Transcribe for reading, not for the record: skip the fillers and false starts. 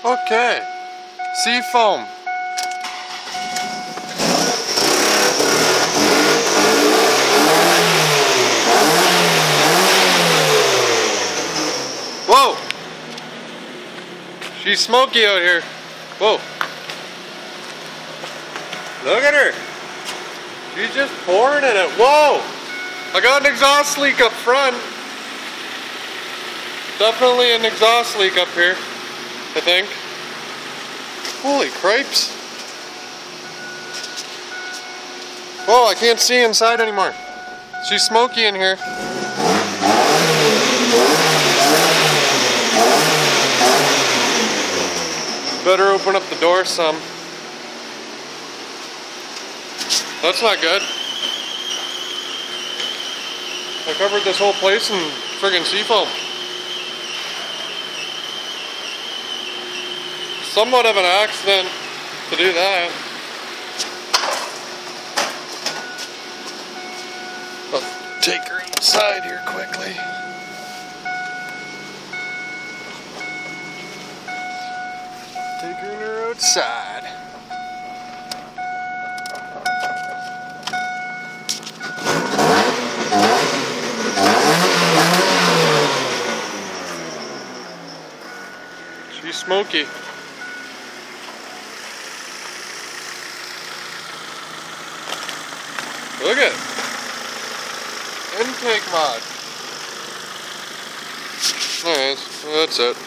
Okay. Seafoam. Whoa! She's smoky out here. Whoa. Look at her. She's just pouring in it. Whoa! I got an exhaust leak up front. Definitely an exhaust leak up here, I think. Holy cripes. Whoa, I can't see inside anymore. She's smoky in here. Better open up the door some. That's not good. I covered this whole place in friggin' seafoam. Somewhat of an accident to do that. I'll take her inside here quickly. Take her outside. She's smoky. Look at it. Intake mod. Alright, that's it.